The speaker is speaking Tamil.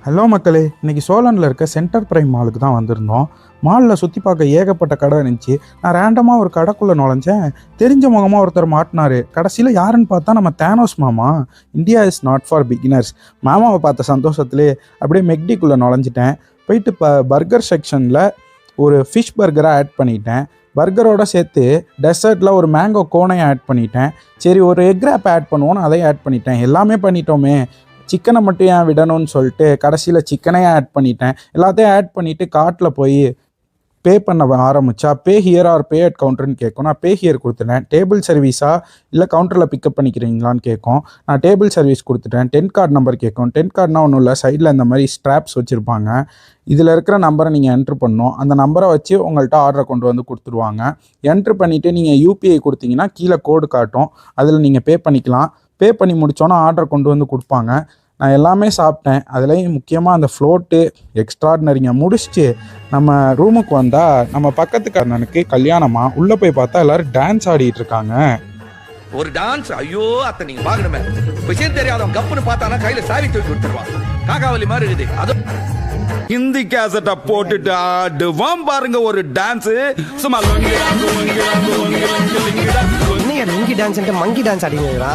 ஹலோ மக்களே, இன்றைக்கி சோலனில் இருக்க சென்டர் பிரைம் மாலுக்கு தான் வந்திருந்தோம். மாலில் சுற்றி பார்க்க ஏகப்பட்ட கடை இருந்துச்சு. நான் ரேண்டமாக ஒரு கடைக்குள்ளே நுழைஞ்சேன். தெரிஞ்ச முகமாக ஒருத்தர் மாட்டினார். கடைசியில் யாருன்னு பார்த்தா நம்ம தேனோஸ் மாமா. India is not for beginners. மாமாவை பார்த்த சந்தோஷத்துலேயே அப்படியே மெக்டிக்குள்ளே நுழைஞ்சிட்டேன். போயிட்டு பர்கர் செக்ஷனில் ஒரு ஃபிஷ் பர்கரை ஆட் பண்ணிட்டேன். பர்கரோடு சேர்த்து டெசர்ட்டில் ஒரு மேங்கோ கோனையை ஆட் பண்ணிட்டேன். சரி, ஒரு எக் ரேப் ஆட் பண்ணுவோன்னு அதையும் ஆட் பண்ணிட்டேன். எல்லாமே பண்ணிட்டோமே, சிக்கனை மட்டும் ஏன் விடணும்னு சொல்லிட்டு கடைசியில் சிக்கனையும் ஆட் பண்ணிட்டேன். எல்லாத்தையும் ஆட் பண்ணிவிட்டு கார்ட்டில் போய் பே பண்ண ஆரம்பித்தா பே ஹியர் ஆர் பே அட் கவுண்டர்னு கேட்கும். நான் பே ஹியர் கொடுத்துட்டேன். டேபிள் சர்வீஸா இல்லை கவுண்டரில் பிக்கப் பண்ணிக்கிறீங்களான்னு கேட்கும். நான் டேபிள் சர்வீஸ் கொடுத்துட்டேன். 10 கார்டு நம்பர் கேட்கும். 10 கார்டுனா ஒன்றும் இல்லை, சைடில் இந்த மாதிரி ஸ்ட்ராப்ஸ் வச்சுருப்பாங்க. இதில் இருக்கிற நம்பரை நீங்கள் என்ட்ரு பண்ணணும். அந்த நம்பரை வச்சு உங்கள்கிட்ட ஆர்டரை கொண்டு வந்து கொடுத்துருவாங்க. என்ட்ரு பண்ணிவிட்டு நீங்கள் யூபிஐ கொடுத்தீங்கன்னா கீழே கோடு காட்டும். அதில் நீங்கள் பே பண்ணிக்கலாம். பே பண்ணி முடித்தோன்னா ஆர்டரை கொண்டு வந்து கொடுப்பாங்க. நான் எல்லாமே சாப்பிட்டேன். அதுலேயும் முக்கியமாக அந்த ஃப்ளோட்டு எக்ஸ்ட்ராடினரிங்க முடிச்சுட்டு நம்ம ரூமுக்கு வந்தால் நம்ம பக்கத்துக்காரனுக்கு கல்யாணமாக உள்ளே போய் பார்த்தா எல்லோரும் டான்ஸ் ஆடிட்டு இருக்காங்க. ஒரு டான்ஸ், ஐயோ அத்தை நீங்க பாக்கணுமே. விஷயம் தெரியாதவன் கப்புன்னு பார்த்தானா கையில சாவி தூக்கி விட்டுருவான். காக்காவலி மாதிரி இருக்குது. அது ஹிந்தி கேசட்டை போட்டுட்டு ஆடுவான் பாருங்க ஒரு டான்ஸ். சும்மா லுங்கி டான்ஸ் மங்கி டான்ஸ் அடிக்கிறா.